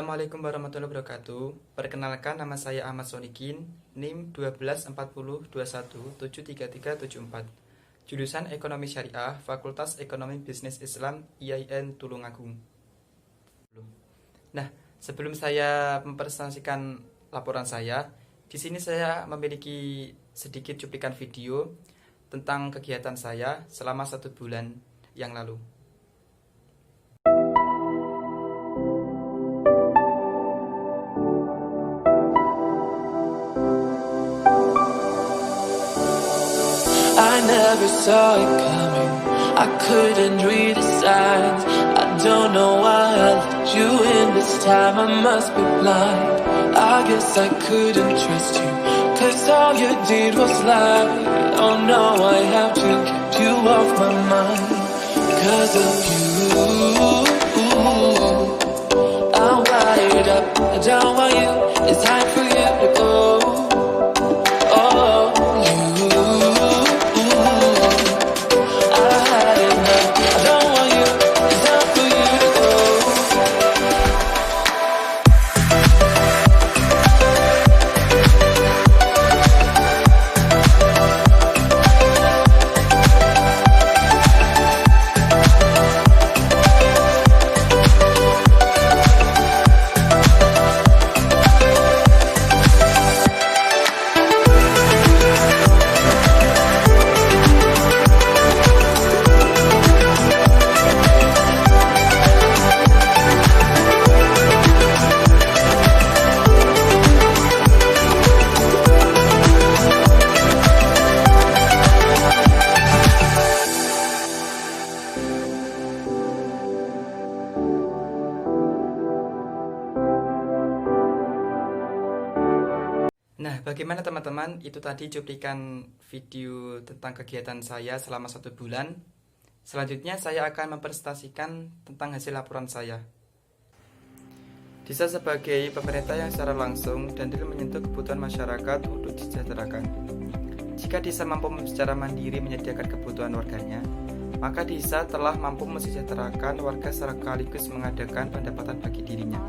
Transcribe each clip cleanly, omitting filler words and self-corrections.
Assalamualaikum warahmatullahi wabarakatuh. Perkenalkan, nama saya Ahmad Sonikin, NIM 124021733374. Jurusan Ekonomi Syariah, Fakultas Ekonomi Bisnis Islam, IAIN Tulungagung. Nah, sebelum saya mempresentasikan laporan saya, di sini saya memiliki sedikit cuplikan video tentang kegiatan saya selama 1 bulan yang lalu. I never saw it coming, I couldn't read the signs. I don't know why I let you in this time, I must be blind. I guess I couldn't trust you, cause all you did was lie. Oh no, I have to get you off my mind. Cause of you, I'm wired up, I don't want you, it's time for you to go. Nah, bagaimana teman-teman? Itu tadi cuplikan video tentang kegiatan saya selama 1 bulan. Selanjutnya saya akan mempresentasikan tentang hasil laporan saya. DISA sebagai pemerintah yang secara langsung dan real menyentuh kebutuhan masyarakat untuk disejahterakan. Jika DISA mampu secara mandiri menyediakan kebutuhan warganya, maka DISA telah mampu mesejahterakan warga sekaligus mengadakan pendapatan bagi dirinya.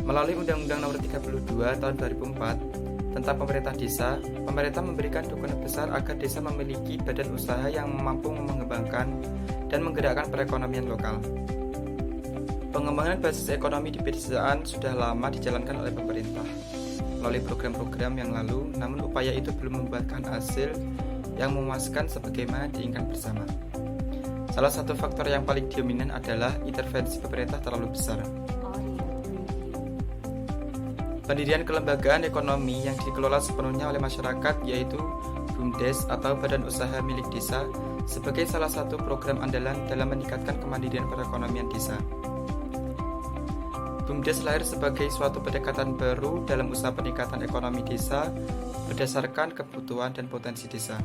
Melalui Undang-Undang Nomor 32 Tahun 2004 tentang Pemerintah Desa, pemerintah memberikan dukungan besar agar desa memiliki badan usaha yang mampu mengembangkan dan menggerakkan perekonomian lokal. Pengembangan basis ekonomi di pedesaan sudah lama dijalankan oleh pemerintah melalui program-program yang lalu, namun upaya itu belum membuahkan hasil yang memuaskan sebagaimana diinginkan bersama. Salah satu faktor yang paling dominan adalah intervensi pemerintah terlalu besar. Pendirian kelembagaan ekonomi yang dikelola sepenuhnya oleh masyarakat, yaitu BUMDes atau Badan Usaha Milik Desa, sebagai salah satu program andalan dalam meningkatkan kemandirian perekonomian desa. BUMDes lahir sebagai suatu pendekatan baru dalam usaha peningkatan ekonomi desa berdasarkan kebutuhan dan potensi desa.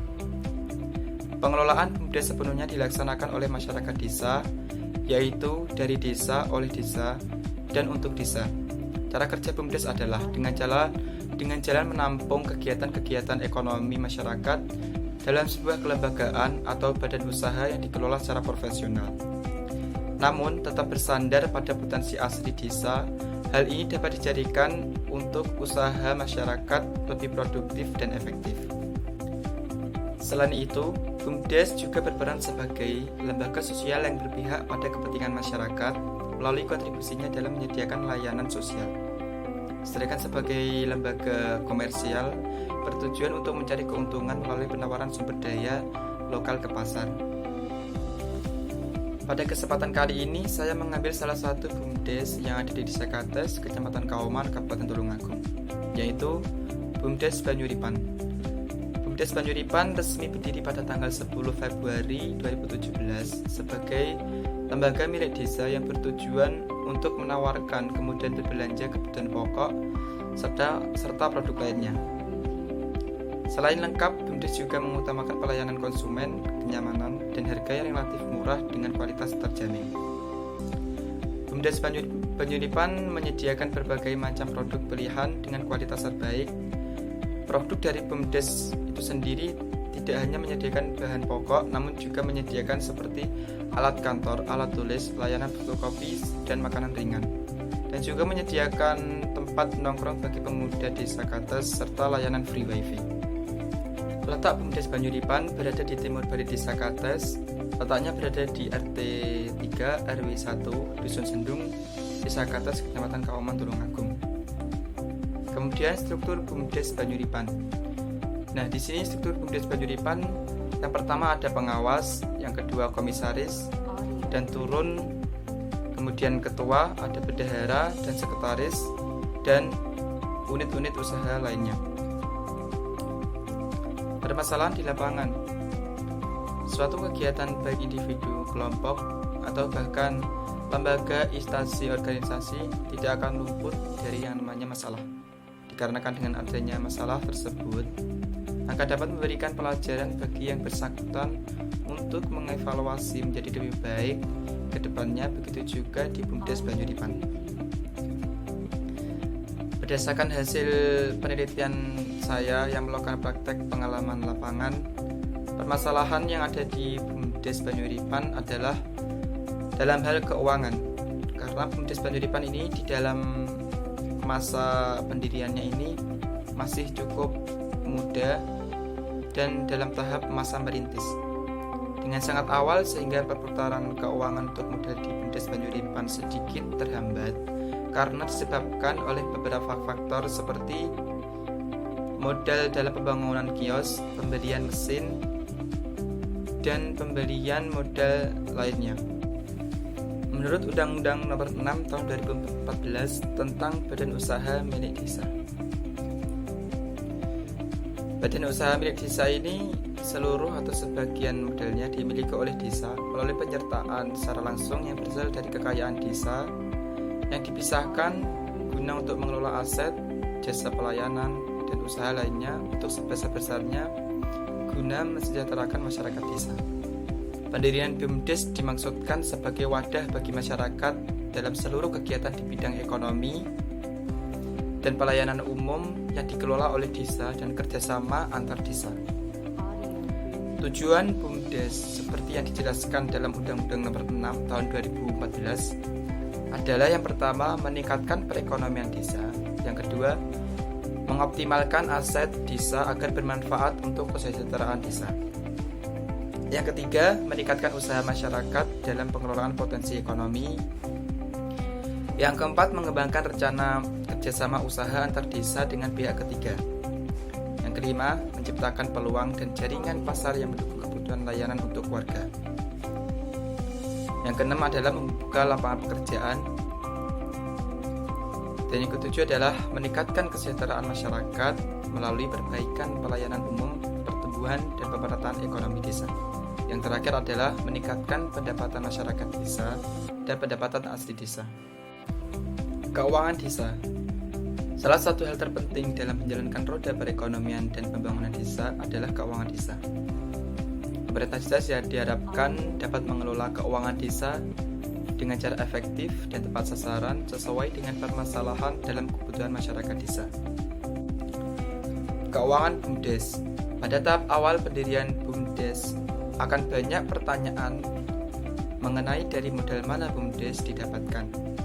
Pengelolaan BUMDes sepenuhnya dilaksanakan oleh masyarakat desa, yaitu dari desa, oleh desa, dan untuk desa. Cara kerja BUMDes adalah dengan jalan menampung kegiatan-kegiatan ekonomi masyarakat dalam sebuah kelembagaan atau badan usaha yang dikelola secara profesional. Namun tetap bersandar pada potensi asli desa. Hal ini dapat dijadikan untuk usaha masyarakat lebih produktif dan efektif. Selain itu, BUMDes juga berperan sebagai lembaga sosial yang berpihak pada kepentingan masyarakat melalui kontribusinya dalam menyediakan layanan sosial. Sedangkan sebagai lembaga komersial bertujuan untuk mencari keuntungan melalui penawaran sumber daya lokal ke pasar. Pada kesempatan kali ini saya mengambil salah satu BUMDes yang ada di Desa Kates, Kecamatan Kauman, Kabupaten Tulungagung, yaitu BUMDes Banyuripan. BUMDes Banyuripan resmi berdiri pada tanggal 10 Februari 2017 sebagai lembaga milik desa yang bertujuan untuk menawarkan kemudian berbelanja kebutuhan pokok serta produk lainnya. Selain lengkap, BUMDes juga mengutamakan pelayanan konsumen, kenyamanan, dan harga yang relatif murah dengan kualitas terjamin. BUMDes Banyuripan menyediakan berbagai macam produk pilihan dengan kualitas terbaik. Produk dari BUMDes itu sendiri tidak hanya menyediakan bahan pokok, namun juga menyediakan seperti alat kantor, alat tulis, layanan fotokopi, dan makanan ringan. dan juga menyediakan tempat nongkrong bagi pemuda desa Kates serta layanan free wifi. Letak BUMDes Banyuripan berada di timur bari desa Kates. Letaknya berada di RT 3 RW 1 Dusun Sendung, Desa Kates, Kecamatan Kauman, Tulungagung. Kemudian struktur BUMDes Banyuripan. Nah, di sini struktur BUMDes Banyuripan yang pertama ada pengawas, yang kedua komisaris, dan turun kemudian ketua, ada bendahara dan sekretaris, dan unit-unit usaha lainnya. Permasalahan di lapangan. Suatu kegiatan baik individu, kelompok, atau bahkan lembaga, instansi, organisasi tidak akan luput dari yang namanya masalah. Dikarenakan dengan adanya masalah tersebut, maka dapat memberikan pelajaran bagi yang bersangkutan untuk mengevaluasi menjadi lebih baik ke depannya, begitu juga di BUMDes Banyuripan. Berdasarkan hasil penelitian saya yang melakukan praktek pengalaman lapangan, permasalahan yang ada di BUMDes Banyuripan adalah dalam hal keuangan. Karena BUMDes Banyuripan ini di dalam masa pendiriannya ini masih cukup muda dan dalam tahap masa merintis. Dengan sangat awal sehingga perputaran keuangan untuk modal di BUMDes Banyuripan sedikit terhambat karena disebabkan oleh beberapa faktor seperti modal dalam pembangunan kios, pembelian mesin, dan pembelian modal lainnya. Menurut Undang-Undang Nomor 6 Tahun 2014 tentang Badan Usaha Milik Desa. Badan usaha milik desa ini seluruh atau sebagian modalnya dimiliki oleh desa melalui penyertaan secara langsung yang berasal dari kekayaan desa yang dipisahkan guna untuk mengelola aset, jasa pelayanan, dan usaha lainnya untuk sebesar-besarnya guna mensejahterakan masyarakat desa. Pendirian BUMDes dimaksudkan sebagai wadah bagi masyarakat dalam seluruh kegiatan di bidang ekonomi dan pelayanan umum yang dikelola oleh desa dan kerjasama antar desa. Tujuan BUMDes seperti yang dijelaskan dalam Undang-Undang Nomor 6 Tahun 2014 adalah yang pertama meningkatkan perekonomian desa, yang kedua mengoptimalkan aset desa agar bermanfaat untuk kesejahteraan desa, yang ketiga meningkatkan usaha masyarakat dalam pengelolaan potensi ekonomi, yang keempat mengembangkan rencana kerjasama usaha antar desa dengan pihak ketiga, yang kelima menciptakan peluang dan jaringan pasar yang mendukung kebutuhan layanan untuk warga. Yang keenam adalah membuka lapangan pekerjaan. Dan yang ketujuh adalah meningkatkan kesejahteraan masyarakat melalui perbaikan pelayanan umum, pertumbuhan, dan pemerataan ekonomi desa. Yang terakhir adalah meningkatkan pendapatan masyarakat desa dan pendapatan asli desa. Keuangan desa. Salah satu hal terpenting dalam menjalankan roda perekonomian dan pembangunan desa adalah keuangan desa. Pemerintah desa diharapkan dapat mengelola keuangan desa dengan cara efektif dan tepat sasaran sesuai dengan permasalahan dalam kebutuhan masyarakat desa. Keuangan BUMDes. Pada tahap awal pendirian BUMDes akan banyak pertanyaan mengenai dari modal mana BUMDes didapatkan.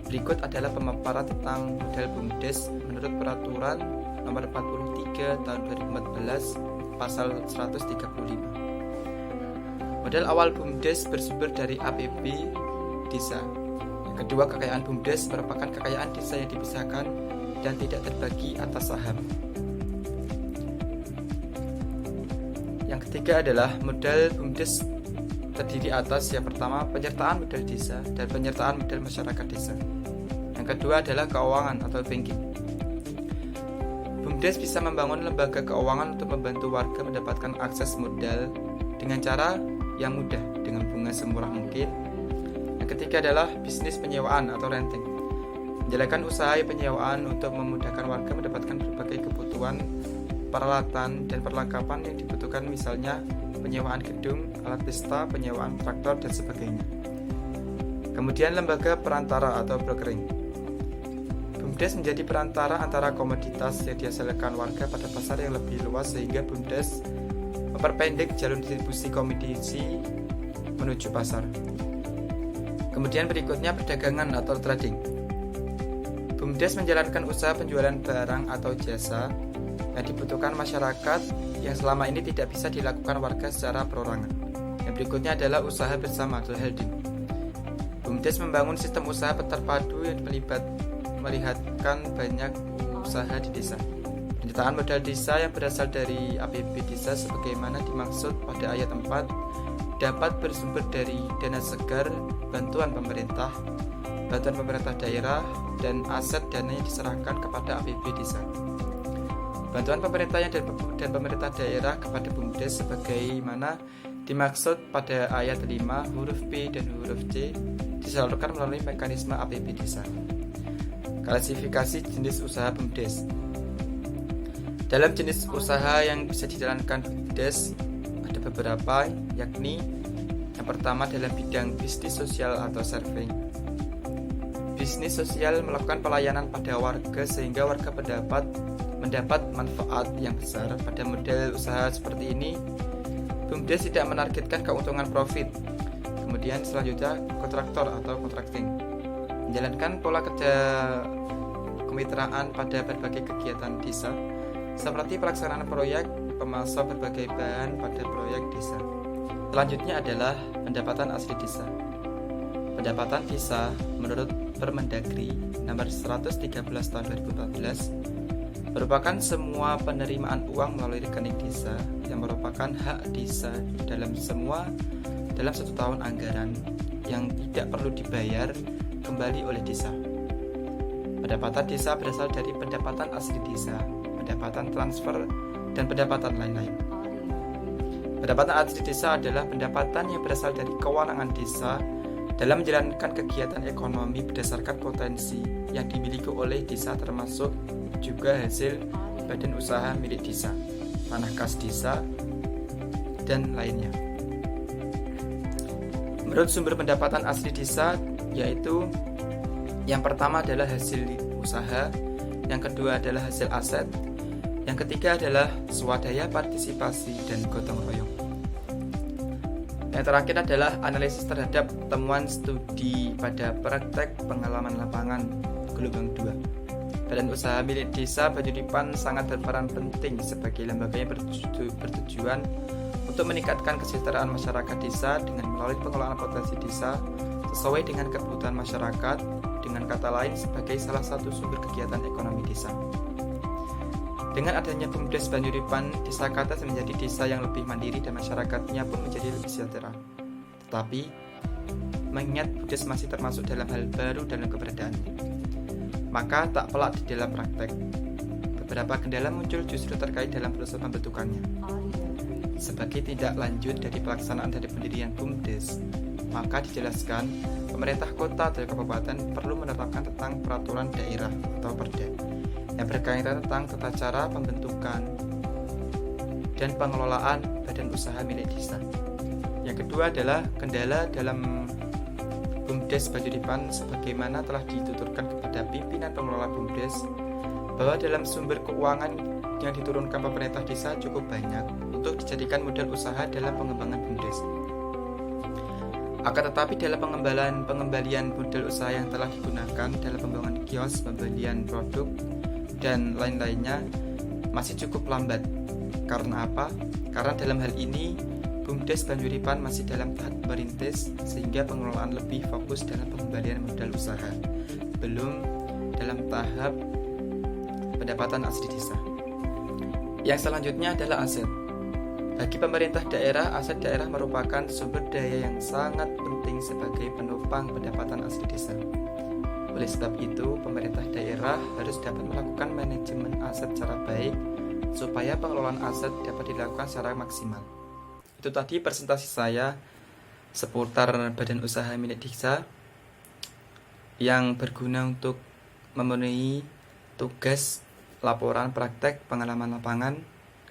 Berikut adalah pemaparan tentang modal BUMDes menurut Peraturan Nomor 43 Tahun 2014 Pasal 135. Modal awal BUMDes bersumber dari APB desa. Yang kedua, kekayaan BUMDes merupakan kekayaan desa yang dipisahkan dan tidak terbagi atas saham. Yang ketiga adalah modal BUMDes terdiri atas yang pertama penyertaan modal desa dan penyertaan modal masyarakat desa. Yang kedua adalah keuangan atau banking. BUMDes bisa membangun lembaga keuangan untuk membantu warga mendapatkan akses modal dengan cara yang mudah dengan bunga semurah mungkin. Yang ketiga adalah bisnis penyewaan atau renting. Menjalankan usaha penyewaan untuk memudahkan warga mendapatkan berbagai kebutuhan peralatan dan perlengkapan yang dibutuhkan, misalnya penyewaan gedung, alat pesta, penyewaan traktor, dan sebagainya. Kemudian lembaga perantara atau brokering. BUMDes menjadi perantara antara komoditas yang dihasilkan warga pada pasar yang lebih luas sehingga BUMDes memperpendek jalur distribusi komoditi menuju pasar. Kemudian berikutnya perdagangan atau trading. BUMDes menjalankan usaha penjualan barang atau jasa yang dibutuhkan masyarakat yang selama ini tidak bisa dilakukan warga secara perorangan. Yang berikutnya adalah usaha bersama atau holding. BUMDes membangun sistem usaha terpadu yang melibatkan banyak usaha di desa. Penyertaan modal desa yang berasal dari APB desa sebagaimana dimaksud pada ayat 4 dapat bersumber dari dana segar, bantuan pemerintah daerah, dan aset dana yang diserahkan kepada APB desa. Bantuan pemerintah dan pemerintah daerah kepada BUMDes sebagaimana dimaksud pada ayat 5 huruf B dan huruf C disalurkan melalui mekanisme APB desa. Klasifikasi jenis usaha BUMDes. Dalam jenis usaha yang bisa dijalankan BUMDes ada beberapa, yakni yang pertama dalam bidang bisnis sosial atau serving. Bisnis sosial melakukan pelayanan pada warga sehingga warga mendapat manfaat yang besar. Pada model usaha seperti ini, BUMDes tidak menargetkan keuntungan profit. Kemudian selanjutnya kontraktor atau contracting, menjalankan pola kerja kemitraan pada berbagai kegiatan desa seperti pelaksanaan proyek, pemasok berbagai bahan pada proyek desa. Selanjutnya adalah pendapatan asli desa. Pendapatan desa menurut Permendagri nomor 113 tahun 2014 merupakan semua penerimaan uang melalui rekening desa yang merupakan hak desa dalam satu tahun anggaran yang tidak perlu dibayar kembali oleh desa. Pendapatan desa berasal dari pendapatan asli desa, pendapatan transfer, dan pendapatan lain-lain. Pendapatan asli desa adalah pendapatan yang berasal dari kewenangan desa dalam menjalankan kegiatan ekonomi berdasarkan potensi yang dimiliki oleh desa, termasuk juga hasil badan usaha milik desa, tanah kas desa, dan lainnya. Menurut sumber pendapatan asli desa, yaitu yang pertama adalah hasil usaha, yang kedua adalah hasil aset, yang ketiga adalah swadaya partisipasi dan gotong royong. Yang terakhir adalah analisis terhadap temuan studi pada praktek pengalaman lapangan gelombang 2. Badan usaha milik desa Banyuripan sangat berperan penting sebagai lembaga yang bertujuan untuk meningkatkan kesejahteraan masyarakat desa dengan melalui pengelolaan potensi desa sesuai dengan kebutuhan masyarakat, dengan kata lain sebagai salah satu sumber kegiatan ekonomi desa. Dengan adanya BUMDes Banyuripan, Desa Kates menjadi desa yang lebih mandiri dan masyarakatnya pun menjadi lebih sejahtera. Tetapi, mengingat BUMDes masih termasuk dalam hal baru dalam keberadaannya, maka tak pelak di dalam praktek beberapa kendala muncul justru terkait dalam proses pembentukannya. Sebagai tindak lanjut dari pelaksanaan dari pendirian BUMDes, maka dijelaskan pemerintah kota dan kabupaten perlu menetapkan tentang peraturan daerah atau perda yang berkaitan tentang tata cara pembentukan dan pengelolaan badan usaha milik desa. Yang kedua adalah kendala dalam BUMDes Banyuripan sebagaimana telah dituturkan kepada pimpinan pengelola BUMDes bahwa dalam sumber keuangan yang diturunkan pemerintah desa cukup banyak untuk dijadikan modal usaha dalam pengembangan BUMDes. Akan tetapi dalam pengembalian modal usaha yang telah digunakan dalam pembangunan kios, pembelian produk, dan lain-lainnya masih cukup lambat. Karena apa? Karena dalam hal ini BUMDes Banyuripan masih dalam tahap merintis sehingga pengelolaan lebih fokus dalam pengembalian modal usaha, belum dalam tahap pendapatan asli desa. Yang selanjutnya adalah aset. Bagi pemerintah daerah, aset daerah merupakan sumber daya yang sangat penting sebagai penopang pendapatan asli desa. Oleh sebab itu, pemerintah daerah harus dapat melakukan manajemen aset secara baik supaya pengelolaan aset dapat dilakukan secara maksimal. Itu tadi presentasi saya seputar badan usaha milik desa yang berguna untuk memenuhi tugas laporan praktek pengalaman lapangan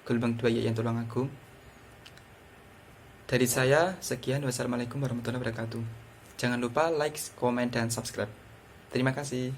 gelombang 2 YIN Tulungagung. Dari saya, sekian. Wassalamualaikum warahmatullahi wabarakatuh. Jangan lupa like, komen, dan subscribe. Terima kasih.